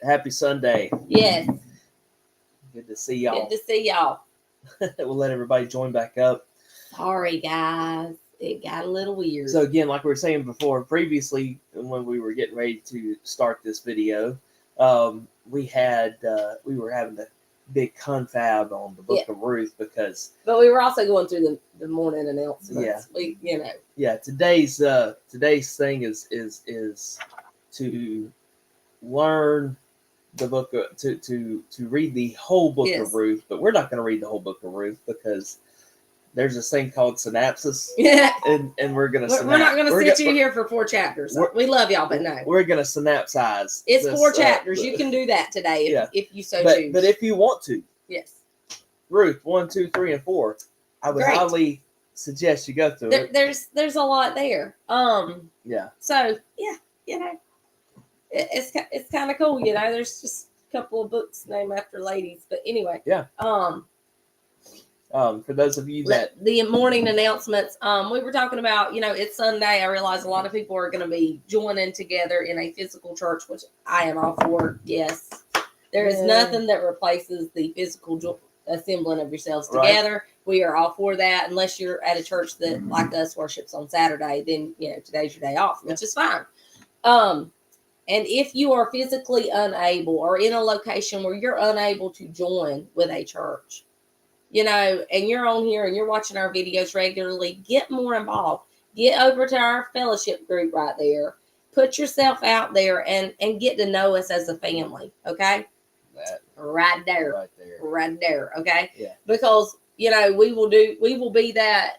Happy Sunday. Yes. Good to see y'all. Good to see y'all. We'll let everybody join back up. Sorry, guys. It got a little weird. So again, like we were saying before, previously when we were getting ready to start this video, we were having a big confab on the Book of Ruth because. But we were also going through the morning announcements. Yeah. Today's thing is to learn the book to read the whole book of Ruth, but we're not going to read the whole book of Ruth because there's this thing called synopsis. Yeah. And we're going to we're not going to sit you here for 4 chapters. We love y'all, but no. We're going to synopsize. It's this, 4 chapters. You can do that today if you so choose. But if you want to. Yes. Ruth 1, 2, 3, and 4. I would highly suggest you go through it. There's a lot there. Yeah. So, it's kind of cool, There's just a couple of books named after ladies, but anyway. Yeah. For those of you that the morning announcements, we were talking about, it's Sunday. I realize a lot of people are going to be joining together in a physical church, which I am all for. Yes, there is nothing that replaces the physical assembling of yourselves together. Right. We are all for that, unless you're at a church that, like us, worships on Saturday. Then today's your day off, which is fine. And if you are physically unable or in a location where you're unable to join with a church, and you're on here and you're watching our videos regularly, get more involved. Get over to our fellowship group right there. Put yourself out there and get to know us as a family, okay? Right there. Okay? Yeah. Because we will be that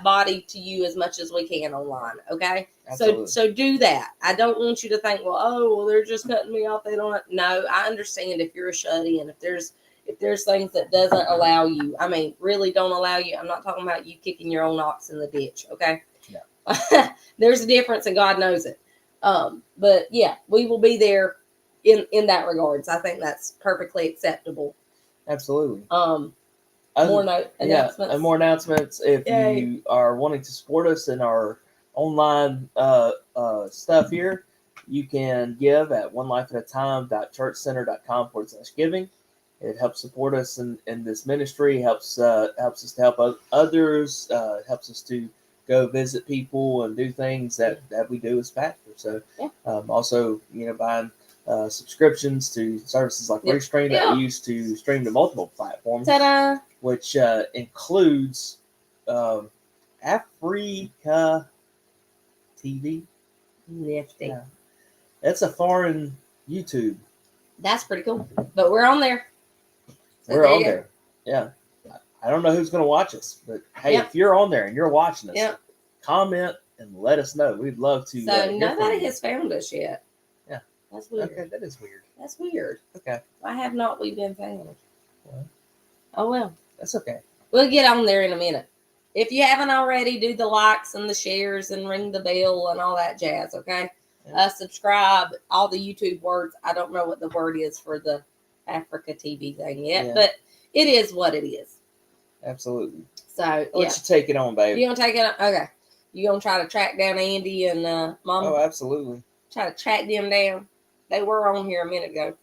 body to you as much as we can online, okay? Absolutely. So do that. I don't want you to think, well, they're just cutting me off. They don't. No, I understand if you're a shut-in, if there's things that doesn't allow you. I mean, really don't allow you. I'm not talking about you kicking your own ox in the ditch, okay? Yeah. There's a difference, and God knows it. But yeah, we will be there in that regards. I think that's perfectly acceptable. Absolutely. More announcements. More announcements. If you are wanting to support us in our online stuff here, you can give at onelifeatatime.churchcenter.com/giving. It helps support us in this ministry. Helps us to help others. Helps us to go visit people and do things that we do as pastors. So also buying subscriptions to services like Restream that we use to stream to multiple platforms. Ta-da! Which includes Africa TV. Nifty. Yeah. That's a foreign YouTube. That's pretty cool. But we're on there. So we're on there. Yeah. I don't know who's going to watch us, but hey, if you're on there and you're watching us, comment and let us know. We'd love to. So nobody has found us yet. Yeah. That's weird. Okay, that is weird. That's weird. Okay. Why have not we been found? Well, oh, well. That's okay. We'll get on there in a minute. If you haven't already, do the likes and the shares and ring the bell and all that jazz, okay? Yeah. Subscribe, all the YouTube words. I don't know what the word is for the Africa TV thing yet, but it is what it is. Absolutely. So, I'll let you take it on, babe. You going to take it on? Okay. You going to try to track down Andy and Mama? Oh, absolutely. Try to track them down. They were on here a minute ago.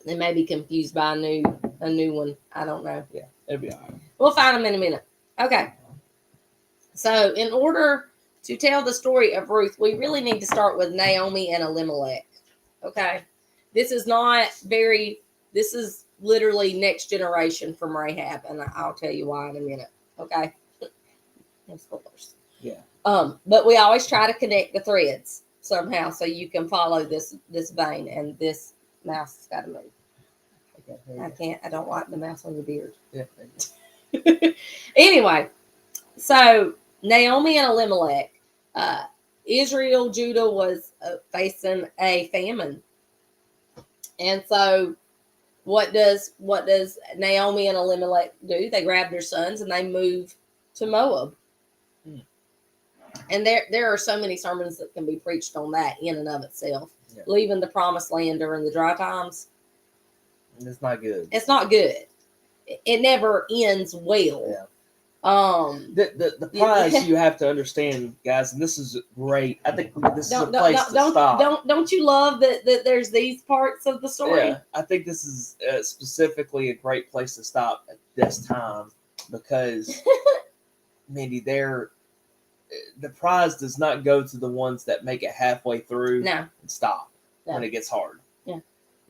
They may be confused by a new one. I don't know. Yeah, it'll be all right. We'll find them in a minute. Okay. So, in order to tell the story of Ruth, we really need to start with Naomi and Elimelech. Okay. This is literally next generation from Rahab, and I'll tell you why in a minute. Okay. No spoilers. Yeah. But we always try to connect the threads somehow so you can follow this vein, and this mouse has got to move. Okay, I can't. I don't like the mouse on your beard. Yeah. Anyway, so Naomi and Elimelech, Israel, Judah was facing a famine, and so what does Naomi and Elimelech do? They grab their sons and they move to Moab. And there are so many sermons that can be preached on that in and of itself. Yeah. Leaving the promised land during the dry times. It's not good. It's not good. It never ends well. Yeah. The prize you have to understand, guys, and this is great. I think this is a place to stop. Don't you love that there's these parts of the story? Yeah, I think this is specifically a great place to stop at this time because, Mindy, the prize does not go to the ones that make it halfway through and stop when it gets hard. Yeah,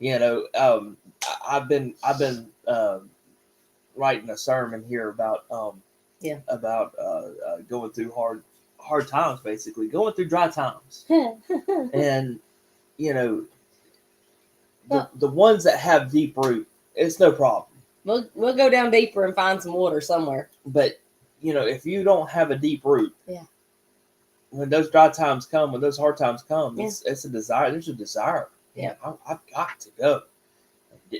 you know, I've been writing a sermon here about going through hard times, basically going through dry times, and you know, the ones that have deep root, it's no problem. We'll go down deeper and find some water somewhere. But you know, if you don't have a deep root, when those dry times come, when those hard times come, it's a desire. There's a desire. Yeah, I've got to go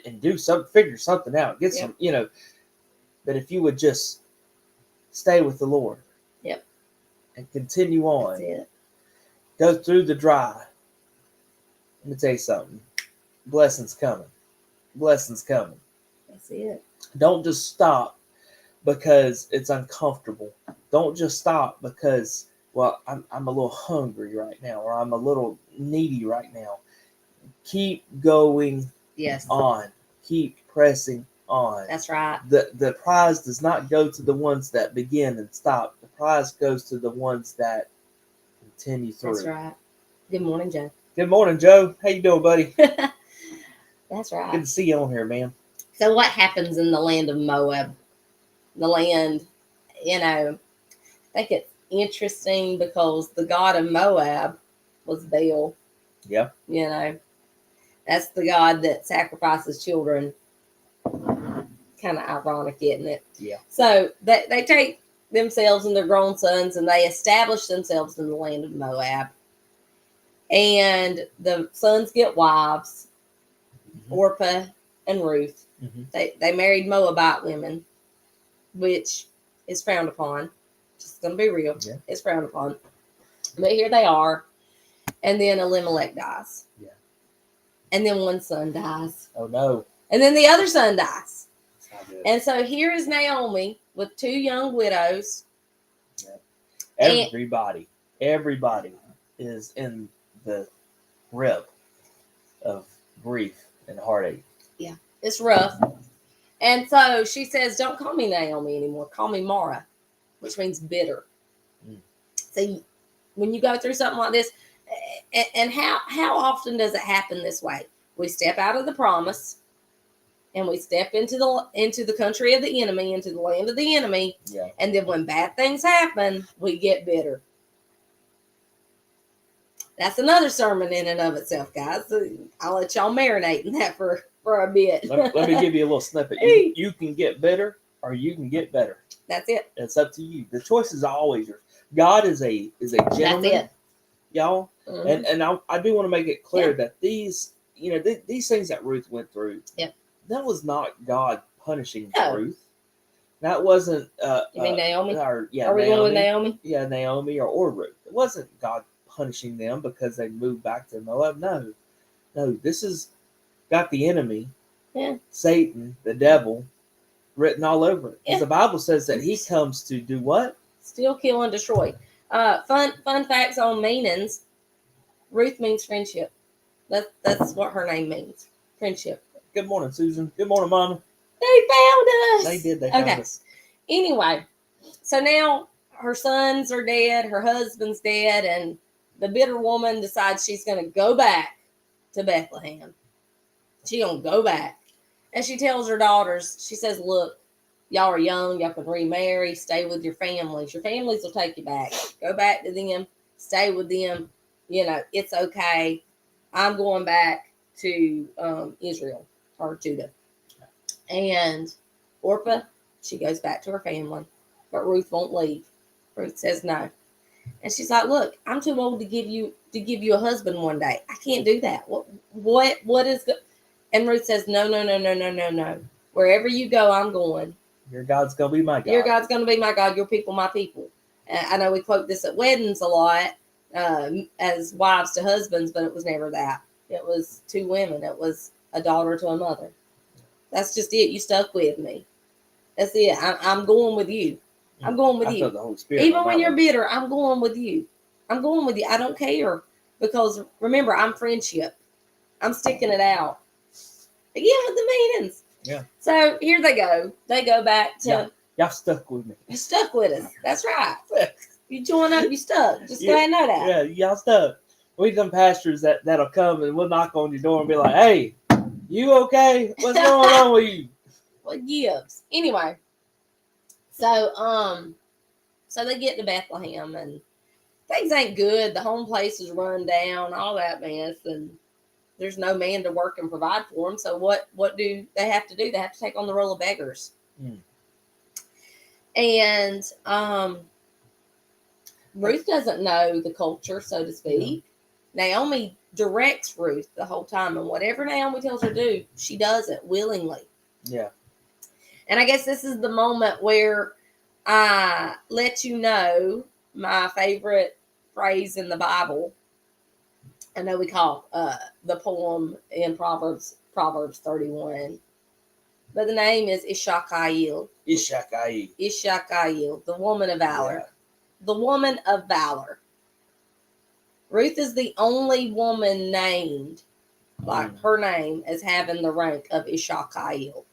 and do something, figure something out, get some, you know. But if you would just stay with the Lord, and continue on, go through the dry. Let me tell you something. Blessings coming. Blessings coming. That's it. Don't just stop because it's uncomfortable. Don't just stop because, well, I'm a little hungry right now, or I'm a little needy right now. Keep going on. Keep pressing on. That's right. The prize does not go to the ones that begin and stop. The prize goes to the ones that continue through. That's right. Good morning, Joe. Good morning, Joe. How you doing, buddy? That's right. Good to see you on here, man. So what happens in the land of Moab? The land, you know, I think it's interesting because the god of Moab was Baal. Yeah. You know, that's the god that sacrifices children. Kind of ironic, isn't it? Yeah. So they take themselves and their grown sons and they establish themselves in the land of Moab. And the sons get wives, Orpah and Ruth. They married Moabite women, which is frowned upon. Just going to be real. Yeah. It's frowned upon. But here they are. And then Elimelech dies. Yeah. And then one son dies. Oh, no. And then the other son dies. And so here is Naomi with two young widows. Yeah. Everybody is in the grip of grief and heartache. Yeah, it's rough. And so she says, don't call me Naomi anymore. Call me Mara, which means bitter. See, when you go through something like this, and how often does it happen this way? We step out of the promise and we step into the country of the enemy, into the land of the enemy. Yeah. And then when bad things happen, we get bitter. That's another sermon in and of itself, guys. I'll let y'all marinate in that for a bit. Let me give you a little snippet. You can get bitter or you can get better. That's it. It's up to you. The choice is always yours. God is a gentleman. That's it. Y'all. Mm-hmm. And I do want to make it clear that these, you know, these things that Ruth went through, that was not God punishing Ruth. That wasn't you mean Naomi? Are we going with Naomi? Yeah, Naomi or Ruth. It wasn't God punishing them because they moved back to Moab. No, this is got the enemy, Satan, the devil, written all over it. Because the Bible says that he comes to do what? Steal, kill, and destroy. Fun facts on meanings. Ruth means friendship. That's what her name means. Friendship. Good morning, Susan. Good morning, Mama. They found us. They did. They found us. Anyway, so now her sons are dead. Her husband's dead, and the bitter woman decides she's going to go back to Bethlehem. She's going to go back. And she tells her daughters, she says, look, y'all are young. Y'all can remarry. Stay with your families. Your families will take you back. Go back to them. Stay with them. You know, it's okay. I'm going back to Israel or Judah. And Orpah, she goes back to her family. But Ruth won't leave. Ruth says no. And she's like, look, I'm too old to give you a husband one day. I can't do that. What is good? And Ruth says, no. Wherever you go, I'm going. Your God's going to be my God. Your God's going to be my God. Your people, my people. I know we quote this at weddings a lot as wives to husbands, but it was never that. It was two women. It was a daughter to a mother. That's just it. You stuck with me. That's it. I'm going with you. I'm going with I you. felt the Holy Spirit. Even on when that you're one. bitter, I'm going with you. I'm going with you. I don't care. Because remember, I'm friendship. I'm sticking it out. Again with the meetings. Yeah. So here they go. They go back to Y'all stuck with me. You stuck with us. That's right. You join up, you stuck. Just go ahead and know that. Yeah, y'all stuck. We some pastors that'll come and we'll knock on your door and be like, "Hey, you okay? What's going on with you?" What gives? Anyway. So so they get to Bethlehem and things ain't good. The home place is run down, all that mess, and there's no man to work and provide for them. So what do they have to do? They have to take on the role of beggars. And Ruth doesn't know the culture, so to speak. Naomi directs Ruth the whole time, and whatever Naomi tells her to do, she does it willingly. Yeah. And I guess this is the moment where I let you know my favorite phrase in the Bible. I know we call the poem in Proverbs 31. But the name is Ishakayil. Ishakayil, the woman of valor. Yeah. The woman of valor. Ruth is the only woman named, like her name, as having the rank of Ishakayil.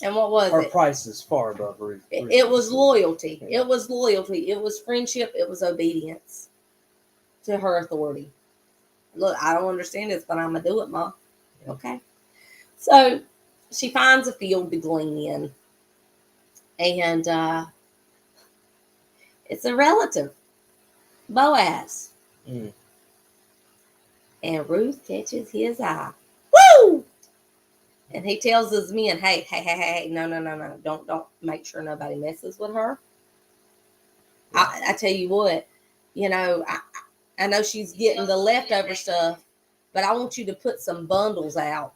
And what was her it? price is far above Ruth. It was loyalty. Yeah. It was loyalty. It was friendship. It was obedience to her authority. Look, I don't understand this, but I'm going to do it, Ma. Yeah. Okay. So she finds a field to glean in. And it's a relative, Boaz. And Ruth catches his eye. Woo! And he tells his men, hey, no. Don't make sure nobody messes with her. Yeah. I tell you what, I know she's getting the leftover stuff, but I want you to put some bundles out.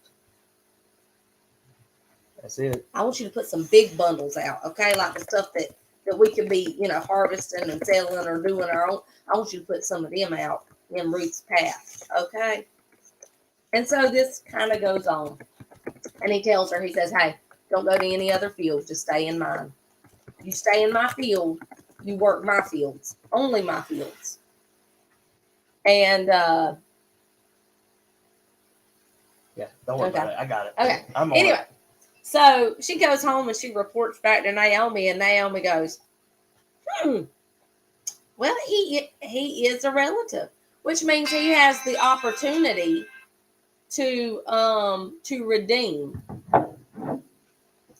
That's it. I want you to put some big bundles out, okay? Like the stuff that we can be, harvesting and selling or doing our own. I want you to put some of them out in Ruth's path, okay? And so this kind of goes on. And he tells her, he says, hey, don't go to any other field. Just stay in mine. You stay in my field. You work my fields. Only my fields. And, yeah, don't worry about it. I got it. Okay. Anyway. So she goes home and she reports back to Naomi, and Naomi goes, well, he is a relative, which means he has the opportunity to redeem.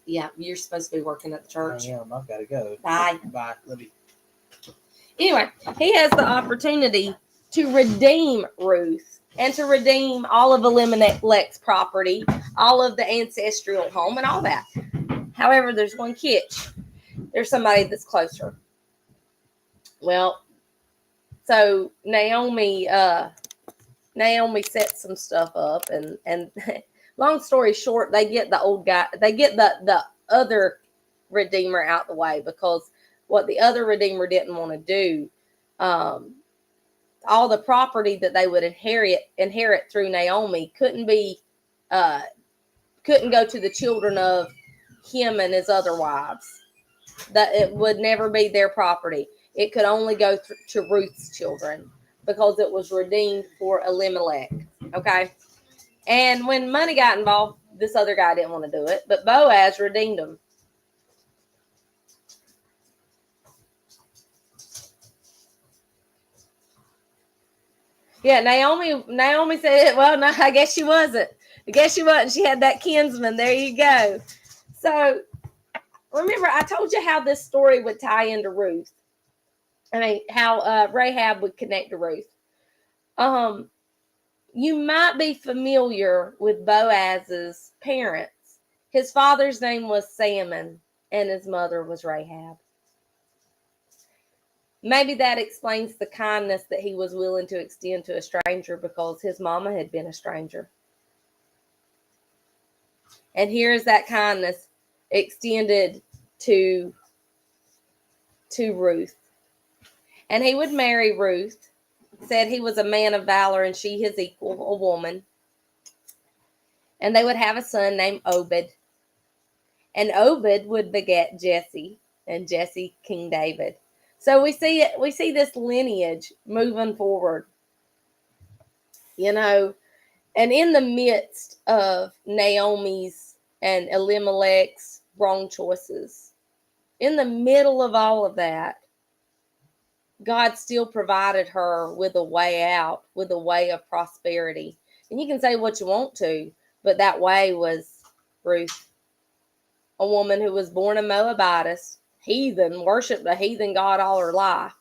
Yeah, you're supposed to be working at the church. I am. I've got to go. Bye. Love you. Anyway, he has the opportunity to redeem Ruth and to redeem all of Elimelech's property, all of the ancestral home, and all that. However, there's one catch. There's somebody that's closer. Well, so Naomi sets some stuff up, and long story short, they get the old guy, they get the other redeemer out the way, because what the other redeemer didn't want to do, all the property that they would inherit through Naomi couldn't go to the children of him and his other wives. That it would never be their property. It could only go to Ruth's children, because it was redeemed for Elimelech. Okay. And when money got involved, this other guy didn't want to do it, but Boaz redeemed him. Yeah, Naomi said, well, no, I guess she wasn't. She had that kinsman. There you go. So remember, I told you how this story would tie into Ruth. I mean, how Rahab would connect to Ruth. You might be familiar with Boaz's parents. His father's name was Salmon, and his mother was Rahab. Maybe that explains the kindness that he was willing to extend to a stranger, because his mama had been a stranger. And here is that kindness extended to Ruth. And he would marry Ruth, said he was a man of valor and she his equal, a woman. And they would have a son named Obed. And Obed would beget Jesse, and Jesse King David. So we see this lineage moving forward, you know, and in the midst of Naomi's and Elimelech's wrong choices, in the middle of all of that, God still provided her with a way out, with a way of prosperity. And you can say what you want to, but that way was Ruth, a woman who was born a Moabitess, heathen, worshiped a heathen God all her life,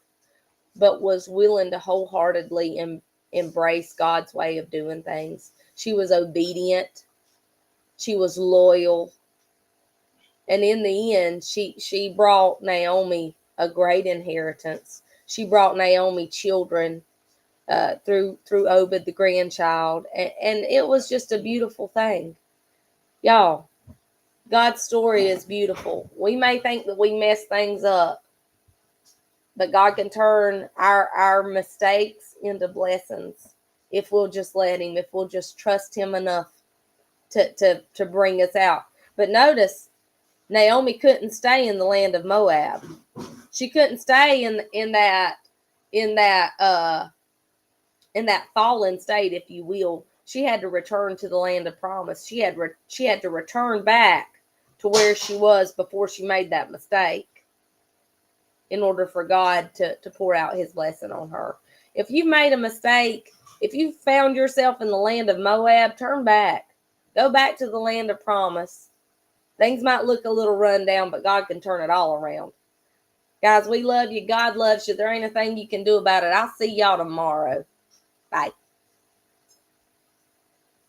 but was willing to wholeheartedly embrace God's way of doing things. She was obedient. She was loyal. And in the end, she brought Naomi a great inheritance. She brought Naomi children through Obed, the grandchild. And it was just a beautiful thing. Y'all, God's story is beautiful. We may think that we mess things up, but God can turn our mistakes into blessings if we'll just let him, if we'll just trust him enough to bring us out. But notice, Naomi couldn't stay in the land of Moab. She couldn't stay in that fallen state, if you will. She had to return to the land of promise. She had to return back to where she was before she made that mistake, in order for God to pour out his blessing on her. If you've made a mistake, if you found yourself in the land of Moab, turn back. Go back to the land of promise. Things might look a little run down, but God can turn it all around. Guys, we love you. God loves you. There ain't a thing you can do about it. I'll see y'all tomorrow. Bye.